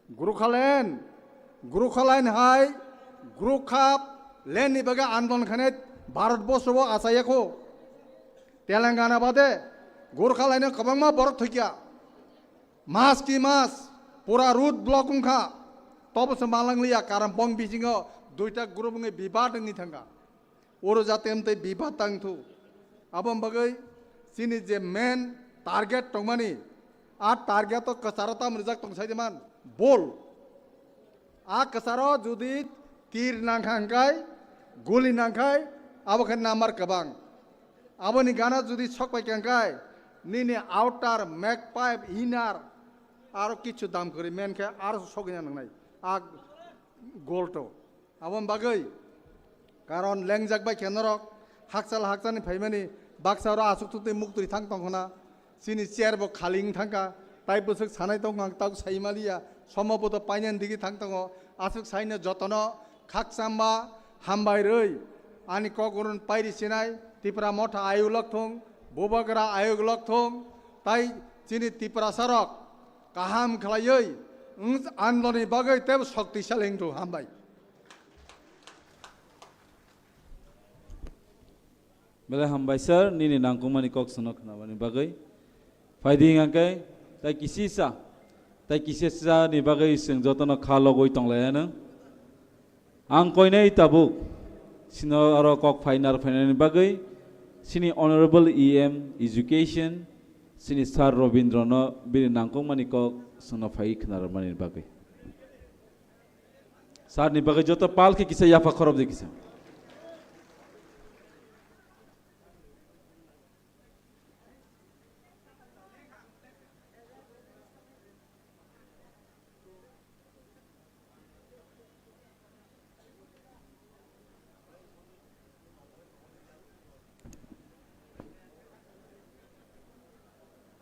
गुरुखालाइन हाय ग्रुखाप लेन बागे आंदोलन खाने भारतवर्ष वो आसायको तेलंगाना बादे गुरुखालाइन कबांगमा बरक थकिया मास की मास पूरा रूट ब्लॉक उनका तब से मालंग लिया कारण बंग बीजिंगो दुईटा ग्रुप में विवाद नहीं थंगा और जाते हम ते विवाद तंग थू अब हम बगै सिनी जे मेन टारगेट टंगमानी आ टारगेट तो कसारता मरजाक टंगसाइदमान बोल आ कसारो जुदी तीर नांखांखाय गुली नांखाय अब खन नाम्बार कबांग अब नि गाना जुदी छक पाइखांखाय नीने आउटार मैक पाइप इनार आरो किछु दाम करी मेन के आरो सगिना नंगनाय आ गोल्टो अब हम बागै कारण लेंजाक बाय केनरक हाकसाल फाइमानी बाक्सारो आसुकतुते मुक्तुरि थांग तंगना सिनी चेयर बो खालिं थांगा ताइ बोसक सानाय दं आं ताक साइमालिया समबोद पाइनान दिगि थांग तंग आसुक साइनो जतन खाकसाम्बा हामबायरै आनि कगरुन पाइरि सिनाय तिप्रा मठा आयोग लखथं बोबागरा आयोग लखथं ताइ चिनि तिप्रा सरक काहाम खलायै आन्दोलननि बागै तेब शक्तिशाली हिंदु हामबाय Bela hambaisar nini nangkumani kok sonok nabani bagai fighting angkai tai kisisa ni bagai sing jotono khalogoi tonglaya na ang koinai tabuk sino aro kok final ni bagai sini honorable em education sini sar robindrono bini nangkumani kok sono phai khnarmani bagai sar ni bagai joto pal ke kisa yafa khorob de kisa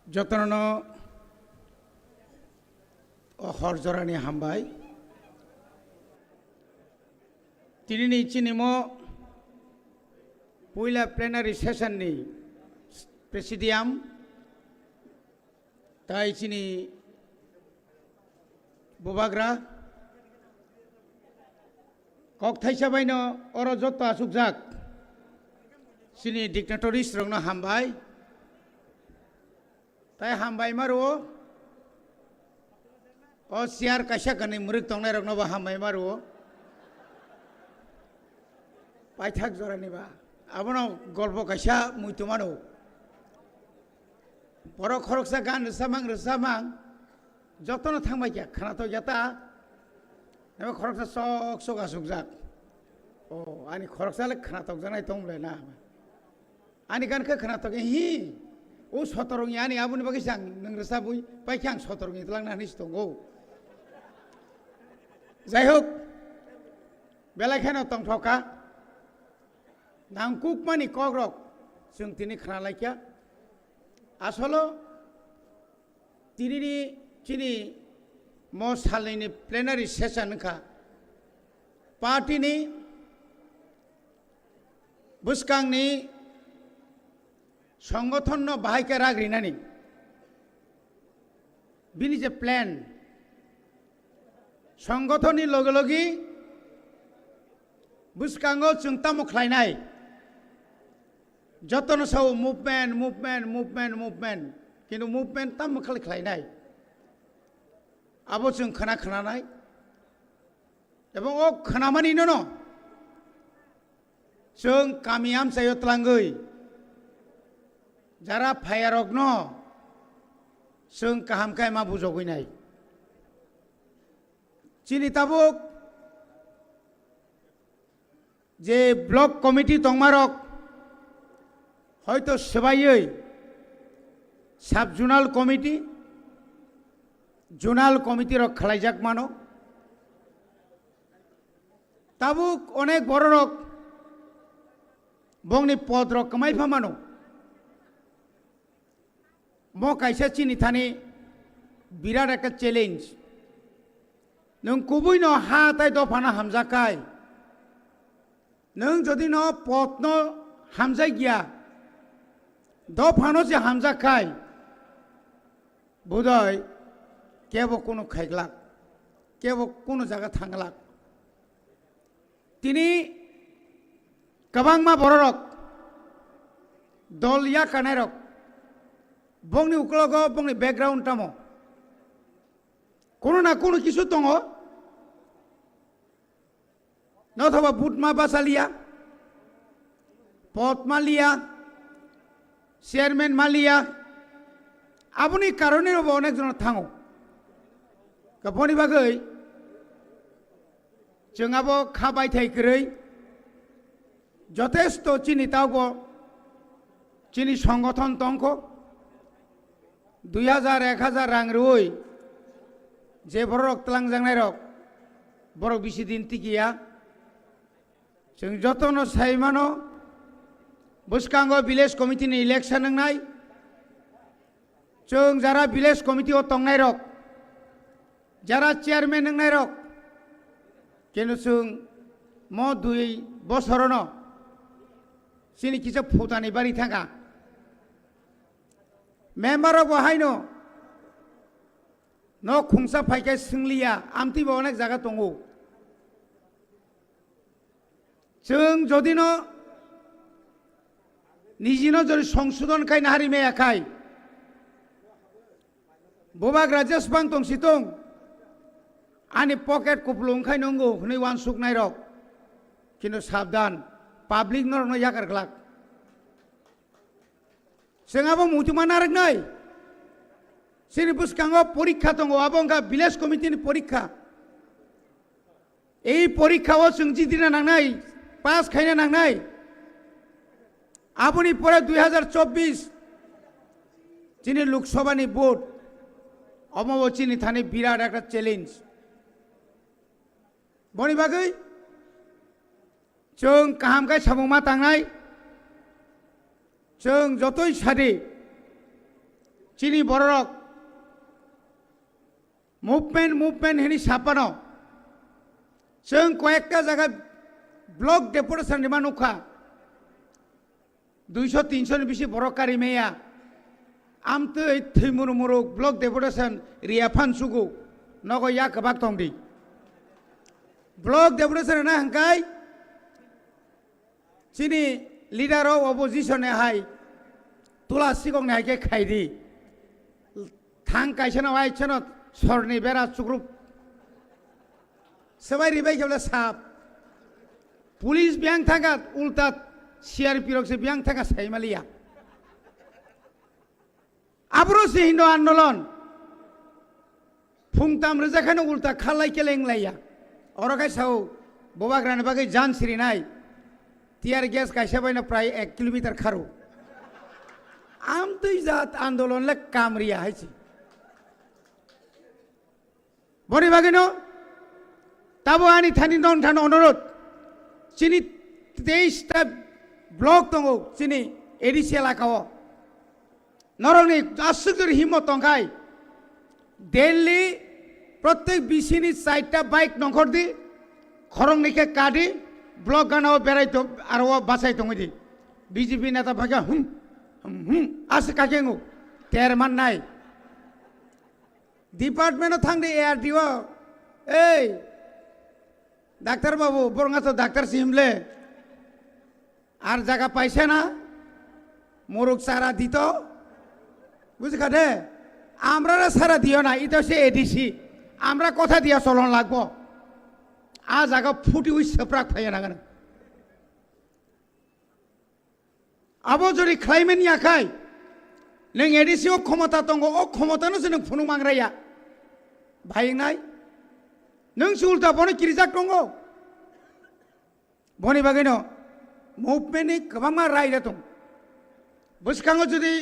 যতন হরজরানি হামবাই তিনি নিচিনিম পয়লা plenary সেশননি presidium তাই চিনি ববাগ্রা cock থাইসা বাইনো or যত আসুক যাক চিনি ডিগনেটরিস রংনো হামবাই ताई हामबाय मारो ओ सियार काशा कने मुरिक तंगनाय रखनो बा हामबाय मारो पाइथाक जरानि बा आबनो गल्प काशा मुइतुमानो बर खरकसा गान रसामां जतन थांबाय क्या खाना तो जाता एबा खरकसा सक सक आसुक जाक ओ आनि खरकसाले खाना तो जानाय तंगलाय ना आनि गानखो खाना तो हि ओ सतरंगी आनी आबुनि बागै सां नोंरसा बुइ पाइखि आं सतरंगी लांनानैसो दंगौ जाय होक बेलाखानो तंथका नांकुक मानि कग्रक जों तिनि खाना लायखिया आसलो तिनिनि चिनि म सालनि प्लेनारि सेसनखा पार्टीनि बुसकांनि संगठन बाहायके राग्रिनानि बिनि जे प्लेन संगठननि लगे लगे बुसकांगो जों तामु खालायनाय जतन साव मुभमेन्ट किन्तु मुभमेन्ट तामु खालायनाय आबो जों खोनानाय एबं अ खोनामानिनो न जों कामियाम सायतलांगै যারা ফায়ারক ন जों काहामखाय मा बुजगैनाय चिनि ताबुक जे ब्लक कमिटी तंगमारक हयतो सेबायै साब जुनाल कमिटी रक खालायजाक मानो ताबुक अनेक बड़ रक बंगनि पद रक कमायफा मानो म कायसा चिनि थानी बिराट एक चैलेंज नों कुबुई न हा ताई दफाना हामजाखाय नों जदि न पद न हामजाय गिया दफानो जे हामजाखाय बुदय केबो कोनो खायग्लाक কেবল কোনো জায়গা থাংলাক তিনি গোबांमा बर' रक दल या कानाय रक बंनि उकलग बंनि बैकग्राउंड तामो कोनो ना कोनो किसु दङ नथाबा बुटमा बासालिया पद्मा लिया चेयरमैन मालिया आबुनि कारणे अनेक जन थाङो गपनि बागै जोंहाबो खाबाय थाइख्रै যথেষ্ট চিনিতাও চিনি সংগঠন তংক 2000-1000 রাং রই যে বড় রক তলাং জাংনাই রক বড় বেশি দিন টিকিয়া जों যতন সাইমানো বুসকাঙ্গ ভিলেজ কমিটিনি ইলেকশন নাংনাই जों যারা ভিলেজ কমিটিও তংনাই রক যারা চেয়ারম্যান নাংনাই রক কিন্তু जों म 2 বছরন sini kisah putani bari tangga member of Wahino no khungsa phaikai singlia amti bo onek jaga tongo जों jodi no nijino jodi সংশোধন kai nahari me akai bobak rajas bang tong sitong ani pocket kuplung kai nongo huni wan suk nai rok kino sabdan public nor no yakar kelak sengapa mutu mana regnai sini buskanggo porikha tongo abongka village committee ni porikha ei porikha o sungji dina nangnai pass khaina nangnai apuni pore 2024 chini lok sabha ni vote omobo chini thani birat ekta challenge boni bagai जों काहामखाय साबुंमा थांनाय जों जतई सादि चिनि बररक movement हेनि सापानो जों कयेकटा जायगा block deputation Nima नुखा 200-300 नि बिसि बर कारिमेया Amte थैमुरुमुरु block deputation रिया फानसुगु नगो या कबाक तंगदि ब्लक डेपुटेशन ना हंकाय sini leader of opposition hai tula sigong nai ke khaidi thang kaisana wai chano sorni bera chugrup sabai ribai kebla sap police biang thaga ulta crp rok se biang thaga saimalia abro se hindo andolon phungtam rejakhano ulta khalai keleng laiya orokai sau bobagrane bagai jan siri nai tear gas কাইসা বাইনা প্রায় 1 kilometre খারো আমতই জাত আন্দোলন লে কামরিয়া হইছে বনি বাগিনো তাবো আনি থানি নন থান অনুরোধ চিনি 23টা ব্লক দङ চিনি এডিসি এলাকাও নরংনি আশ্চর্যের হিম্মত দংখাই দিল্লি প্রত্যেক বিসিনি 4টা বাইক নখর দি খরংনিকে কাডি ब्लॉक गाना बेराय तो आरो बासाय तो मदि बीजेपी नेता भागा आस काकेंगो तेर मान नाय डिपार्टमेंट थांदे एआरडीओ ए डाक्टर बाबू बरंगा तो डाक्टर सिमले आर जागा पाइसे ना मुरुक सारा दितो बुझखा दे আমরা সারা দিও না এটা সে এডিসি আমরা কথা দিয়া চলন লাগবো आज आगा फुटी हुई सप्राक फाया नागन अब जरी क्लाइमेट याखाय नों एडिसि ओ क्षमता दङ ओ क्षमतानो जों फुनु मांग्राया भाइनाय नों सुलता बने किरिजाक दङ बनि बागैनो मुभमेन्टनि गोबां रायदा दं बुसखाङो जुदि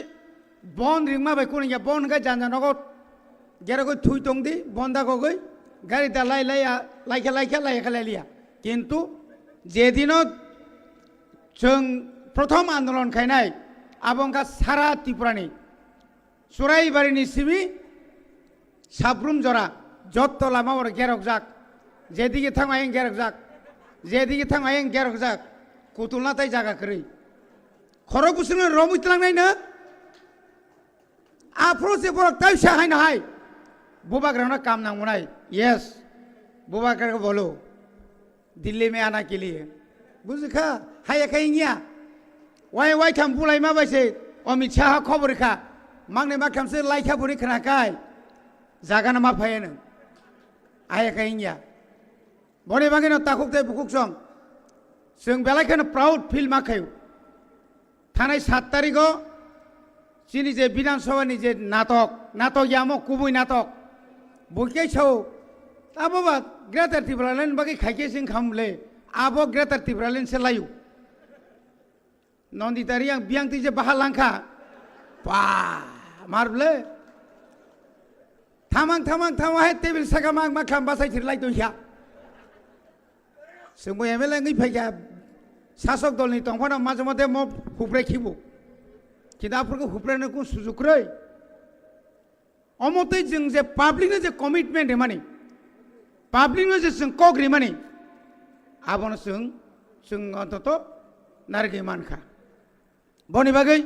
बन रिंमा बाय कोनिया बन गा जानजानगो गेरगो थुइ दंदि बन्दा गगै गाड़ी दालाई लाइखा लाइलिया किंतु जेदिनो जों प्रथम आंदोलन खायनाय आबंका सारा त्रिपुरानि सुराइबारिनि सिबि साब्रुम जरा जत्त लामा और गेरक जाक जेदिके थां आयें गेरक जाक जेदिके थां आयें गेरक जाक कुतुलना ताय जागा करै खर गुसुनो रमुइतलांनायनो आफ्रो से बरक ताय साहायनो हाय बुबाग्राना काम नांगौनाय यस बुबाकर को बोलो दिल्ली में आना के लिए बुझखा हाय कहीं वाई वाई थम बुलाई मा बाइसे अमित शाह खबर खा मांगने मा खमसे लाइखा बुरी खनाकाय जागा मा फायनो हाय कहीं बने बागे न ताकुक दे बुकुक सं जों बेलायखौनो प्राउड फिल माखायो थानाय 7 तारिखआव जोंनि जे बिधान सभानि जे नाटक यामो गुबै नाटक बयखे सौ आबोबा ग्रेटार त्रिपुरालेण्ड बागै खायखे जों खामले आबो ग्रेटार त्रिपुरालेण्ड से लायो नन्दितारि आं बियांति जे बाहा लांखा बा मारबले थामां हाय टेबिल सागा मां मा खाम बासाय थिरलाय दया जोंबो एमएलए ngै फैगा शासक दलनि दंफाना माजे माजे म हुब्रे खिबो किदाफोरखौ हुब्रेनो को सुजुग्रै अमते जों जे पाब्लिकनो जे कमिटमेन्ट माने पाब्लिकनो जे जों कग्रि माने आबनो जों अन्तत नारगे मानखा बनि बागै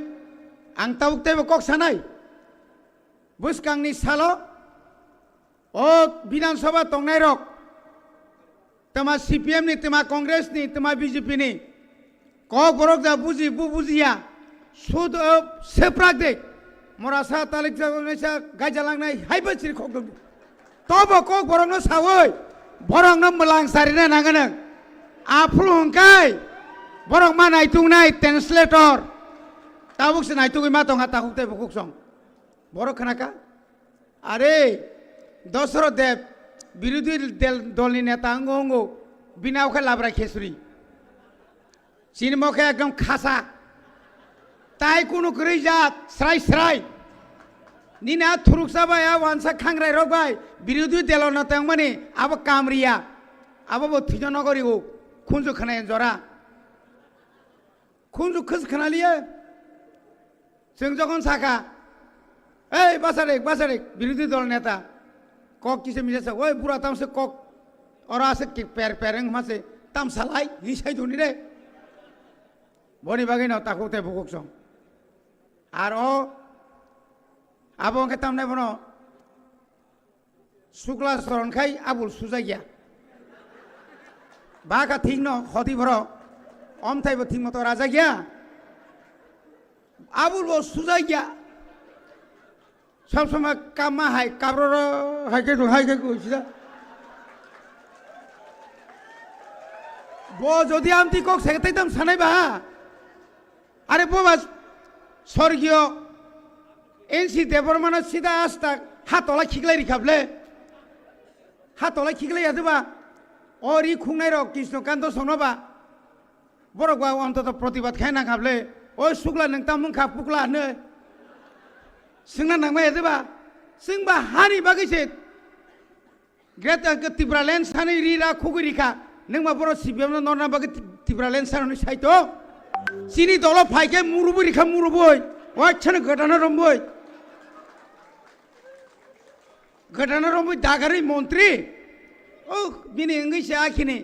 आं ताउकतेबो कक सानाय बुसकांनि सालो ओ विधानसभा तंनाय रक तमा सीपीएम नि तमा कांग्रेस नि तमा बीजेपी नि कक बरक जा बुजि बुजिया सुद सेप्राक दे मरासा तालिक जागोनैसा गायजालांनाय हायबो सिरखक दं तबो कक बरकनो सावै बरकनो मलां सारिना नांगोन आफुल हंकाय बरक मा नायतुंनाय ट्रान्सलेटर ताबुकस नायतुगै मा दंगा ताकुते बुकुक सं बरक खनाका अरे दशरथ देव विरोधी दलनि नेता अंगो बिनावखा लाब्रा खेसुरी सिनेमाखौ एकदम खासा ताई कुनु गरै जात स्राय निना थुरुक जाबाय वानसा खांग्राय रबाय विरोधी दल नेता माने अब कामरिया अब थिजन नगरिगो खुंजु खनाय जरा खुंजु खस खनालिया जों जखन साखा ए बासारेक विरोधी दल नेता कक किसे मिसे ओए बुरा तामसे कक अरा से पेरेंग मासे ताम सालाय हिसाय दुनि रे बनि बागै न ताकुते बुकुक सं आर ओ आबो के तामने बनो शुक्ला शरणखाय आबुल सुजागिया बाका थिं न खति भरो अमथायबो थिं मत राजा गया आबुल बो सुजागिया सब समय काममा हाय काब्रो हायके कइसिदा बो जदि आमति कक सेगतै दाम सानाय बा अरे बोबा स्वर्गीय एनसी देबरमान सीधा आस्ता हातला खिगलाय रिखाबले हातला खिगलाय यादबा और ई खुंनाय र कृष्णकान्त सनबा बरगवा अन्तत प्रतिबाद खायना खाबले ओ सुग्ला नोंता मुंखा पुगला नो जोंना नांबाय यादबा जोंबा हानि बागैसे ग्रेटार त्रिपुरालेण्ड सानै रिरा खुगुरिखा नोंबा बर सिबियामनो नरना बागै त्रिपुरालेण्ड सानै साइतो सिनी दल फाइके मुरुबुरि खा मुरुबुय वाच्छन गटाना रंबुय दागारि मंत्री ओ बिनि इंगैसे आखिनि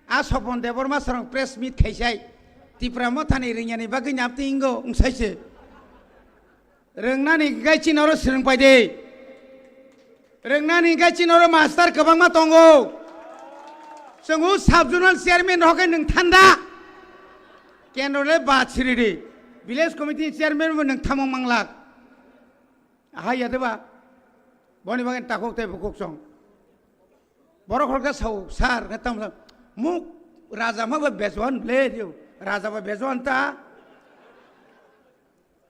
आ सपन देबरमा सरं प्रेस मीट खायसाय त्रिपुरा मथानि रिंयानि बागै नापति इंगो उंसायसे रोंनानि गायचिनर सोलोंबाय दे रोंनानि गायचिनर मास्टार गोबांमा दंगौ जोंखौ साब जुनाल चेयारमेन हकै नों थान्दा केन्द्रले बाथिरि दे विलेज कमिटि चेयारमेन नों थामं मांलाक आहा यादबा बनि बागै ताकुते बुकुक सं बर खरका साव सार नेताम मुक राजा माबा बेजवान ब्ले दियो राजा बा बेजवान ता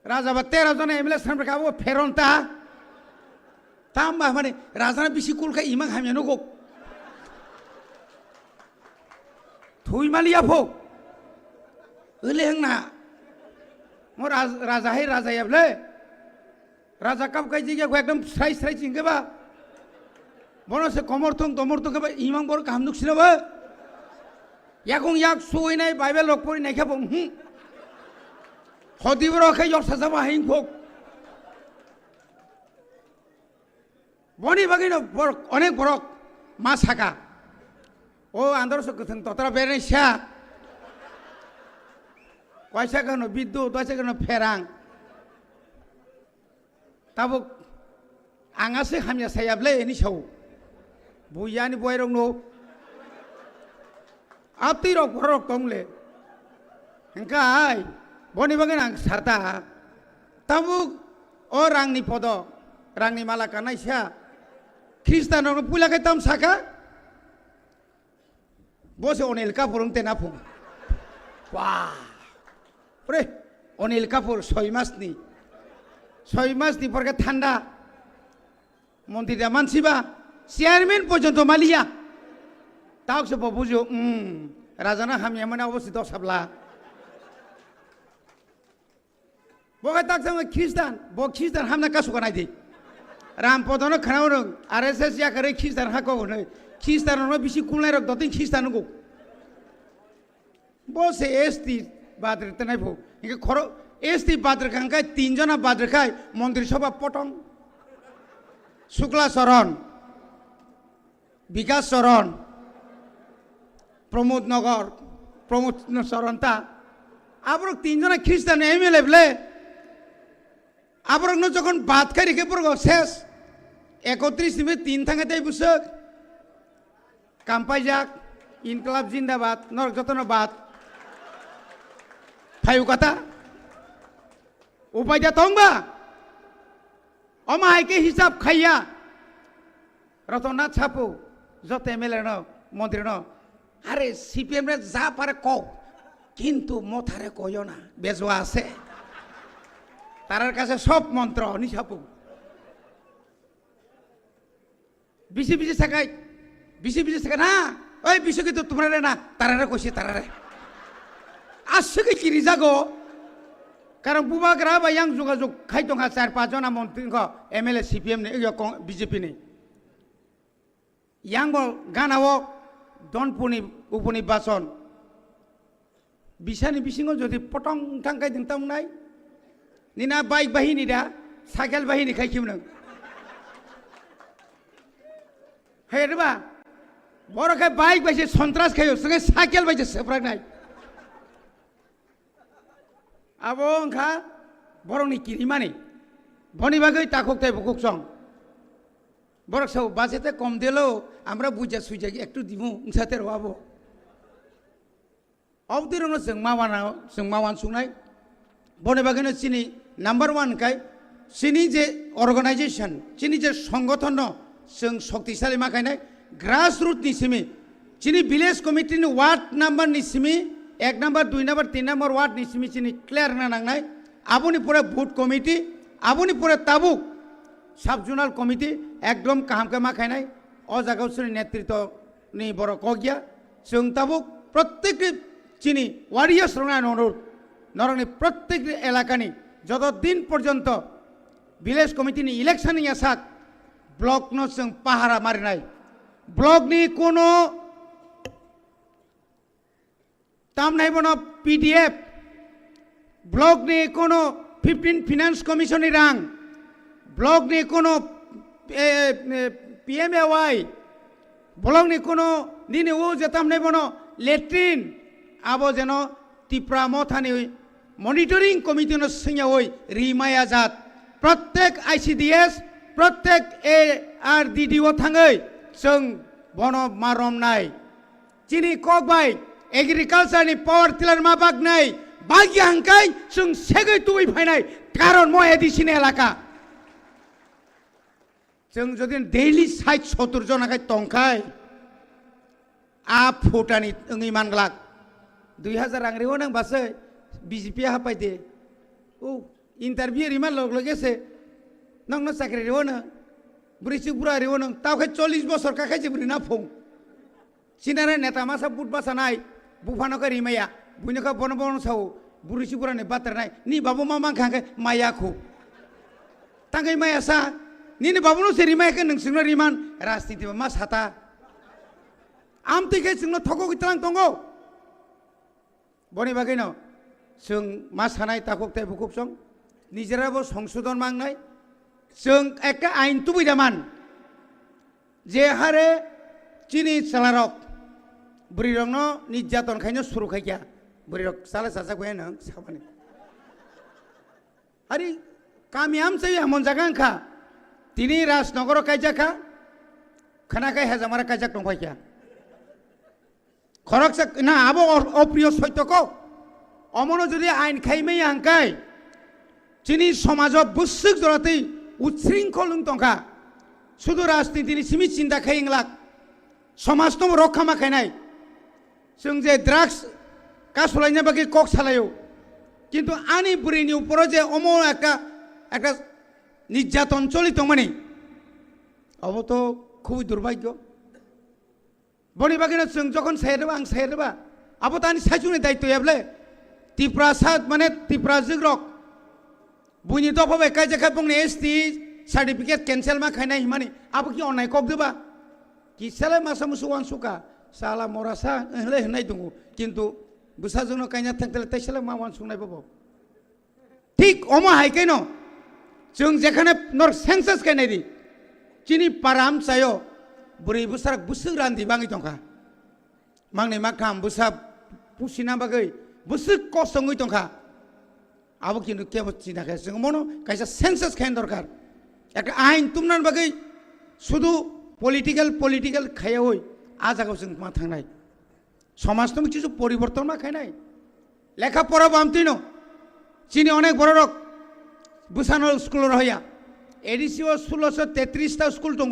राजा बा 13 जन एमएलए सानफ्रा वो फेरनता ताम बा माने राजा बिसि कुलका इमां हामियानो गक थुइ मालिया फो ओले हंना म राजा है राजा याबले राजा कब कई जगह को एकदम स्राय चिंगे बा बनो से कमरथुं के इमां बर काम नुक्सिना बा याकुं याक सुइनाय बाइबेल लोकपरि नायखा बं हदिबर खै यक साजाबा हिं फक बनि बागैनो अनेक बरक मा साका ओ आन्दर सकथों ततरा बेरेसा वाइसा गनो विद्युत वाइसा गनो फेरां ताबुक आंगासे हामिया सायाबले एनि साव बुयानि बयरंनो Abti rok borok tongle. Engkai, boni bagian ang sarta. Tabuk orang ni podo, orang ni malaka na isya. Kristen orang pula ke tam saka. Bose onel kapur ung tenapung. Wah, pre, onel kapur soimas ni perke thanda. Monti daman siba, chairman পর্যন্ত malia. Tahu siapa bujo, rajana hamnya mana awasi dok sabla. Bokai tak sama Kristen, bo Kristen hamna kasukan aja. Ram podono khana orang, RSS ya kare Kristen hakau orang, Kristen orang bisi kulai rok dotin Kristen orang. Bo se esti badr tenai bo, ini koro esti badr kangkai tinjana badr kai, Mantri Sabha potong, Sukla Saran, Vikas Saran, Pramod Nagar, Pramod Saranta, abrok tinjana Kristen MLA ble. Abrok no যখন বাদ খাই রেখে পড়ো শেষ 31 মে 3 থাঙ্গাতেই বুঝক কাম্পাই যাক ইনকলাব জিন্দাবাদ নরক যতন বাদ ফাইউ কথা উপায় দা তংবা অমাইকে হিসাব খাইয়া রতনাথ ছাপু যত এমএলএ ন মন্ত্রী ন আরে সিপিএম রে যা পারে কও কিন্তু মথারে কইও না বেজোয়া আছে তারার কাছে সব মন্ত্র নিছাপু বিসি থাকাই না ওই বিসি কিন্তু তোমরা না তারারে কইছে তারারে আসছে কি রিজাগো কারণ বুবাগ্রা বা ইয়াং যোগাযোগ খাইতঙ্গা 4-5 জন মন্ত্রী এমএলএ সিপিএম নে বিজেপি নে ইয়াং গানাও দনপুনি উপনির্বাচন বিসানি বিসিঙ্গ যদি পটং থাঙ্কাই দিনতাম নাই Nina baik bahini dah, sakal bahini kai kim nang. Hei riba, borok kai baik baik sontras kayo, sangai sakal baik seprak nai. Abo angka borok ni kiri mani, boni bagai takok tay bukuk song. Borok sau basete kom delo, amra buja suja ektu dimu, ngsater wabo. Abdirono sengmawan sungai. বনে বাগানে চিনি number 1 কাই চিনি যে organisation চিনি যে সংগঠন जों শক্তিশালী মাখাইনাই গ্রাস রুট নি সিমি চিনি ভিলেজ কমিটি নি ওয়ার্ড নাম্বার নি Simi 1 number 2 number 3 number ward নি সিমি চিনি ক্লিয়ার না নাংনাই আবনি পুরা বুট কমিটি আবনি পুরা তাবুক সাব জোনাল কমিটি একদম কাহামকে মাখাইনাই অ জায়গাও চিনি নেতৃত্ব নি বড় কগিয়া जों তাবুক প্রত্যেক চিনি ওয়ারিয়ার্স রঙা অনুরোধ নরংনি প্রত্যেক এলাকানি যতদিন পর্যন্ত ভিলেজ কমিটি নি ইলেকশন ইয়াসাক ব্লক নো जों পাহারা মারিনাই ব্লক নি কোনো তাম নাই বনো পিডিএফ ব্লক নি কোনো 15 ফিনান্স কমিশন রাং ব্লক নি কোনো পিএমএওয়াই ব্লক নি কোনো নিনে ও যেতাম নাই বনো লেট্রিন আবো যেন টিপ্রা মথানি মনিটরিং কমিটি নো সিংয়া ওই রিমায়া জাত প্রত্যেক আইসিডিএস প্রত্যেক এআরডিডিও থাঙ্গৈ जों বন মারম নাই চিনি কক বাই এগ্রিকালচার নি পাওয়ার টিলার মা বাগ নাই বাগি হাঙ্কাই जों সেগৈ তুই ফাইনাই কারণ মহে দিছিনে এলাকা जों যদি ডেইলি 60-70 জনাকাই টংখাই আ ফুটানি ওই মানগলাক 2000 রাং রেও নাং বাসে বিজেপি হাপাই দে ও ইন্টারভিউ রিমান লগ লগেছে নং না চাকরি রেও না বুড়িছি বুড়া রেও নং তাওখাই 40 বছর কাখাইছে বুড়ি না ফং সিনারে নেতা মাসা বুট বাসা নাই বুফানকা রিমাইয়া বুইনকা বন বন সাও বুড়িছি বুড়া নে বাতার নাই নি বাবু মামা খাঙ্গাই মায়া খু তাঙ্গাই মায়া সা নি বাবু নো সে রিমাইকে নংसिंनो রিমান রাজনীতি মা সাতা আমতিকে जोंनो थको गितलां दंगो বনি বাগैनो जों मा सानाय ताककताय बुकुबसं निजेराबो संशोधन मांगनाय जों একটা আইন তুবিদামান যে হারে চিনি চালারক বুড়িরংন নির্যাতন খাইনো শুরু খাইয়া বুড়িরক সালে সাসা কই নং সাবানি আরে কামিয়াম চাই এমন জায়গা তিনি রাজনগর কাইজাখা খানাকাই হাজামারা কাইজাক দंफायखा খরকসা না আবো অপ্রিয় সত্যক অমনো যদি আইন খাইমেই আংকাই চিনি সমাজ বুসুক জরাতেই উচ্ছৃঙ্খল তংখা শুধু রাজনীতিनि সিমি চিন্তা খাইংলাক সমাজ তো রক্ষা মা খাইনাই जों যে ড্রাগস কাসলাইনা বাকি কক সালায়ও কিন্তু আনি বুড়িনি উপরে যে অমো একটা একটা নির্যাতন চলিত মানে অব তো খুবই দুর্ভাগ্য বনি বাকিনা जों যখন সাইরেবা আং সাইরেবা আবো তানি সাইজুনি দায়িত্ব এবলে ত্রিপুরা সাত মানে ত্রিপুরা জিগ্রক বুনি দফা বেকাই যেখানে বুংনি এসটি সার্টিফিকেট ক্যান্সেল মা খাইনাই মানে আবো কি অন্যায় কক দেবা কি সালে মাসা মুসু ওয়ান সুকা সালা মরাসা হলে হনাই দङ কিন্তু বুসা जोंनो कायना थांतले ताइसाले मा वान सुनाय बाबो ঠিক অম হাইকেন जों যেখানে নর সেন্সাস কাইনাই দি চিনি পারাম চায়ো বুড়ি বুসার বুসু রান্দি বাঙি দंखा মাংনি মাখাম বুসা পুসিনা বাগै বুসু কসङै दंखा আবো কিন্তু কেবো চিনা খায় जों মনো কাইসা সেন্সাস খাইন দরকার একটা আইন তুমনার বাগै শুধু পলিটিক্যাল খাইয়া হই আজাগাव जों मा थांनाय সমাজ তো কিছু পরিবর্তন মা খাইনাই লেখাপড়া বামতিন চিনি অনেক বড় রক বুসানো স্কুল রহিয়া এডিসিও 1633টা স্কুল দङ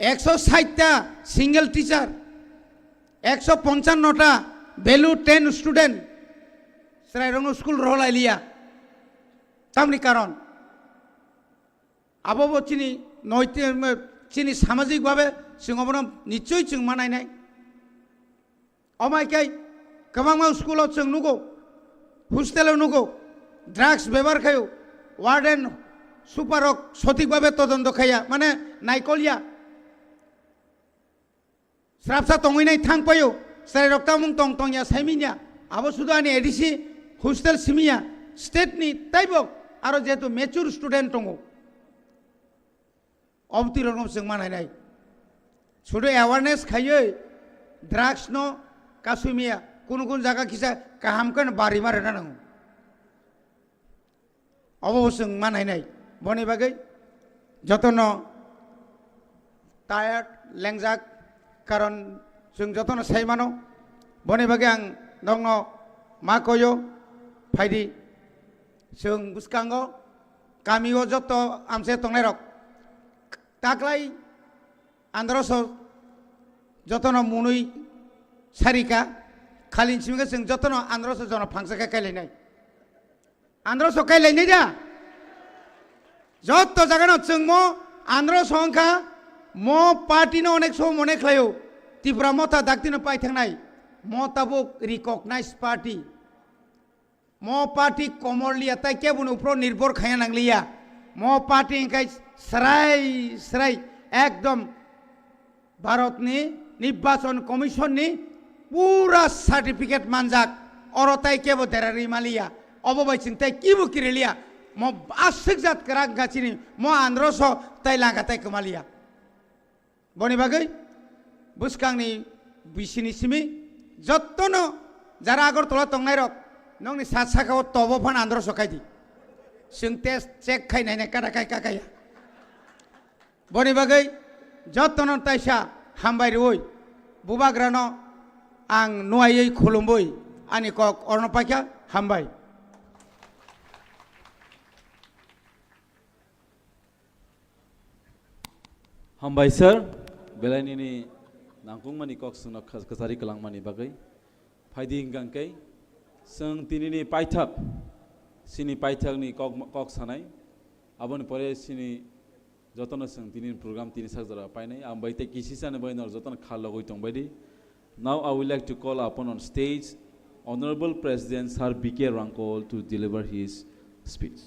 160টা সিঙ্গেল টিচার 155টা ভ্যালু 10 স্টুডেন্ট সরাইরং স্কুল রহলাইলিয়া তামনি কারণ আবব চিনি নৈতিক চিনি সামাজিকভাবে जों নিশ্চয়ই जों मानायनाय अमायकाय गोबां स्कुलाव जों नुगौ हस्टेलाव नुगौ ड्राग्स व्यवहार खायो वार्डेन सुपारक सঠিকভাবে তদন্ত খায়া মানে নাইকলিয়া স্রাবসা তঙিনাই থাংপাयो সাই রক্তামুং তং তংয়া সাইমিনিয়া আবো শুধু আনি এডিসি হস্টেল সিমিয়া স্টেটনি তাইবক আরো যেহেতু ম্যাচুর স্টুডেন্ট দङ অবতি রকম जों मानायनाय শুধু অ্যাওয়ারনেস খাইয়ে ড্রাগস ন কাসুমিয়া কোন কোন জায়গা কিসা কাহামকেন বাড়ি মারে না নাও অবশ্যই মানাই নাই বনি বাগै যতন টায়ার্ড লেংজাক কারণ जों যতন সাইমানো বনি বাগै আং নং मा কयो ফাইদি जों বুসকাঙ্গ গামিও যত আমসে তংনাই রক তাকলাই आंध्रस जतन मुनुई सारिका खालिन सिमगा जों जतन आंध्रस जन फांसका कायलायनाय आंध्रस कायलायनाय जा जत जागानो जों म आंध्रस अंखा म पार्टीनो अनेक सम अनेक लायो त्रिपुरा मता दाक्तिनो पाइ थांनाय म ताबो रिकगनाइज पार्टी म पार्टी कमरलिया ताइ केबुन उप्रो निर्भर खाया नांगलिया म पार्टी इंकाय सराय एकदम भारतनि निर्वाचन कमिशननि पूरा सार्टिफिकेट मानजाक अरताय केबो देरारि मालिया अबबायसिं ताय किबो किरेलिया म आसिक जात कराक गाचिनि म आंध्रस ताय लागा ताय कमालिया बनि बागै बुसकांनि बिसिनि सिमि जत्तनो जारा आगरतला तंनाय रक नंनि सात साखाव तबो फान आंध्रस कायदि जों टेस्ट चेक खायनाय कादा काय काकाया बनि बागै जतन ताइसा हामबाय रय बुबाग्रानो आं नुवायै खुलुमबै आंनि कक अर्णपाख्या हामबाय हामबाय सर बेलायनि नांगुमानि कक सुनो कसारि कलांमानि बागै फायदि हिंगांकै जों दिनैनि पाइथाक सिनि पाइथाकनि कक सानाय आबोनि परे सिनि जतन जों दिनै प्रग्राम तिनि साजरा पाइनाय आं बायते किसि साने बायनर जतन खालगै दंबायदि now I would like to call upon on stage Honorable President Sir B.K. Rangkol to deliver his speech.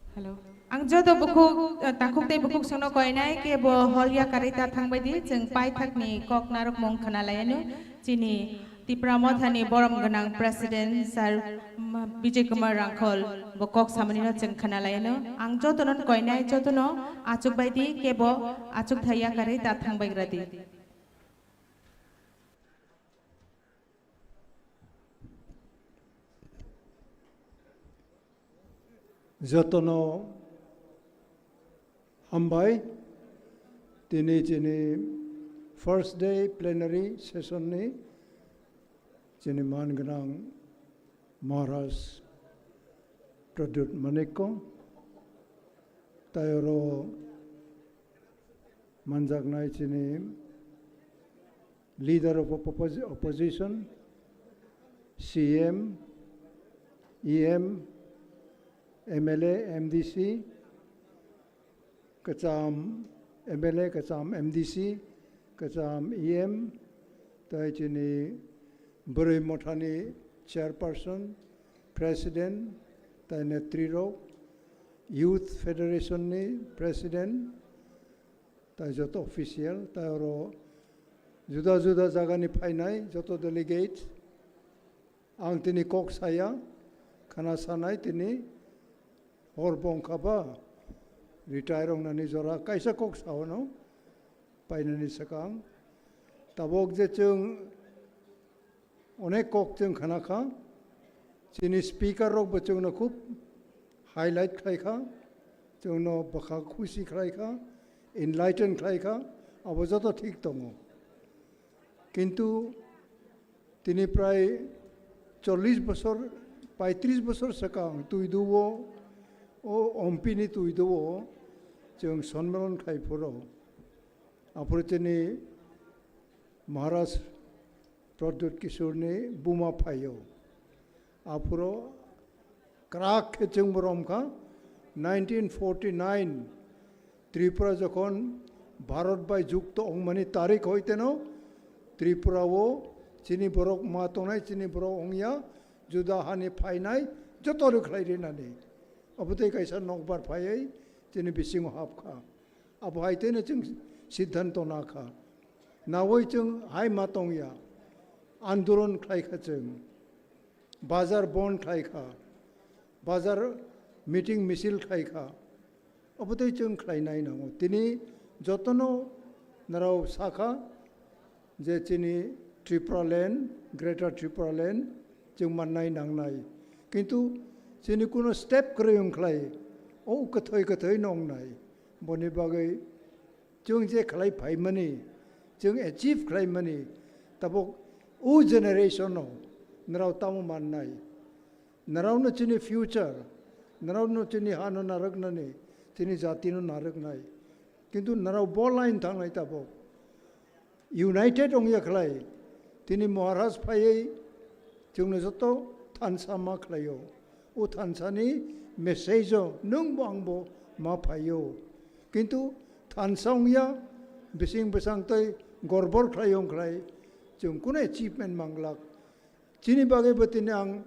Hello. Ang jodo bukuk takuk te bukuk sono koinai ke bo holya karita thangbadi जों पाइथाकनि कक नारक मं खनालायनो चिनि Tripura Mothani Borom Ganang President Sir Vijay Kumar Rangkol bokok samanino जों खनालायनो आं जतन कोइनाय जतन आचुक बायदि केबो आचुक थाया कारै दा थांबायग्रादि जतन हामबाय दिनै first day plenary session ni chini man ganang Maharaj Pradut Maniko tayoro manjak nai chini leader of opposition CM EM MLA MDC kacam MLA kacam MDC kacam EM tai chini Buri Mothani chairperson president tai netri ro youth federation ni president tai joto official tai ro juda juda jaga ni phainai joto delegate ang tini kok saya kana sanai tini horbong kaba retire ong nani jora kaisa kok saono painani sakang tabok je chung onek kok chung khana kha chini speaker rok bachung na khub highlight khai kha chung no bakha khushi khai kha enlighten khai kha abo joto thik tongo kintu tini pray 40 বছর 35 বছর sakang tuiduwo o ompini tuiduwo jeng sonmelon khai puro apur tini Maharaj Pradut Kishore ni buma phayo apuro krak jeng borom ka 1949 Tripura jokhon Bharat bai jukto ongmani tarik hoiteno Tripura wo chini borok ma tonai chini borok ongya juda hani phainai joto ruklai rinani abute kaisa nokbar phai chini bising hap kha abo haite ne chung siddhanto na kha nawoi chung hai ma tongya andolon khlai kha chung bazar bon khlai kha bazar meeting misil khlai kha abute chung khlai nai na tini jotono narau sakha je chini Tripura land, Greater Tripura land, chung manai nang nai. Kintu sini kuno step kreyong klai, o kathoi nong nai. Boni bagai chung je klai phai mani, chung achieve klai mani. Tabok u generation no, narau tamu man nai. Narau no chini future, narau no chini hano narak nani, chini jati no narak nai. Kintu narau ball line thang nai tabok. United ong ya klai. Tini Maharaj Phaye chung joto thansa ma khlayo o thansa ni message nung bangbo ma phayo kintu thansa ongya bising besang toi gorbor khlayong khlai chung kuna achievement manglak chini bage batine ang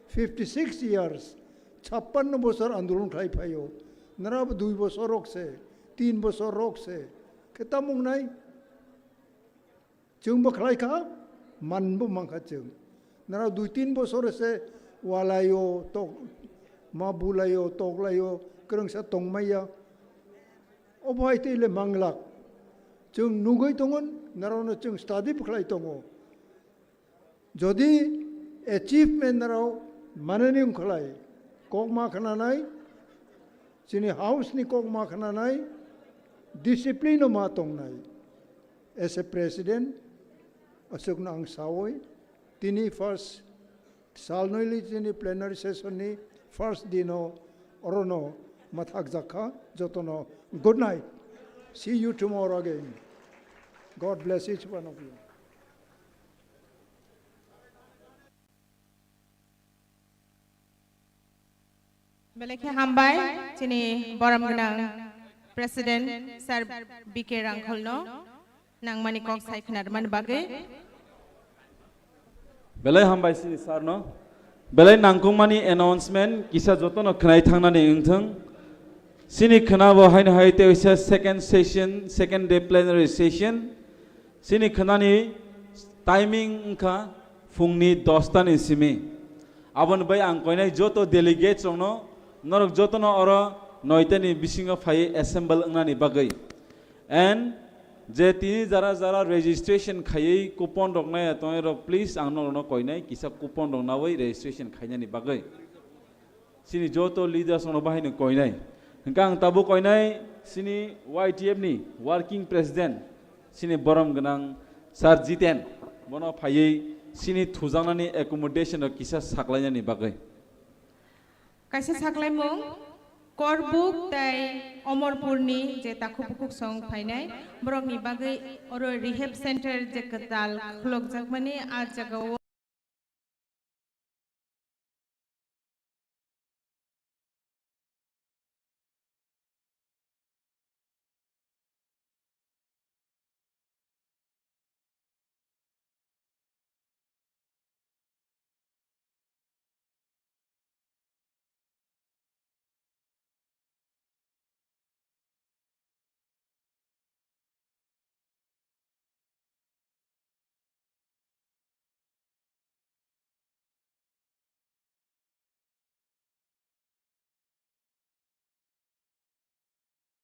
56 years 56 bosor andolon khlai phayo narab 2 bosor rokse 3 bosor rokse ketamung nai chung ba khlai kha manbu mangkacung, nara 2-3 bosor se walayo tok mabulayo toklayo kereng sa tongmaya, oboy tile manglak, chung nugay tongon nara no chung study puklay tongo, jodi achievement nara mananiyong kalay, kok makananay, sini house ni kok makananay, disiplino matong nay, as a president. Asok na ang sawoy, tini first salnoili tini plenary session ni first dino orono mathakjaka jotono. Good night. See you tomorrow again. God bless each one of you. Belekhe hambai chini boram ganang President Sir BK Rangkholno nang manikok sai khnar man bagai belai hambai si sarno belai nangkung mani announcement kisa jotono khnai thangnani ingthang sini khnabo haina haite isa second day plenary session sini khnani timing kha fungni 10 ta ni simi abon bai ang koinai joto delegates rongno norok jotono oro 9 ta ni bisingo phai assemble ngani bagai and je tini jara registration khai coupon rok nai toy rok please ang no koi nai kisa coupon rok na wai registration khai ni bagai sini joto leaders no bahai ni koi nai hangkang tabu koi nai sini YTF ni working president sini borom ganang sar jiten bono phayei sini thujangnani accommodation kisa saklanya ni bagai kaisa saklaimung korbuk tai omorpurni je takupukuk song phainai borok ni bagai oro rehab center je katal khulok jakmani a jagao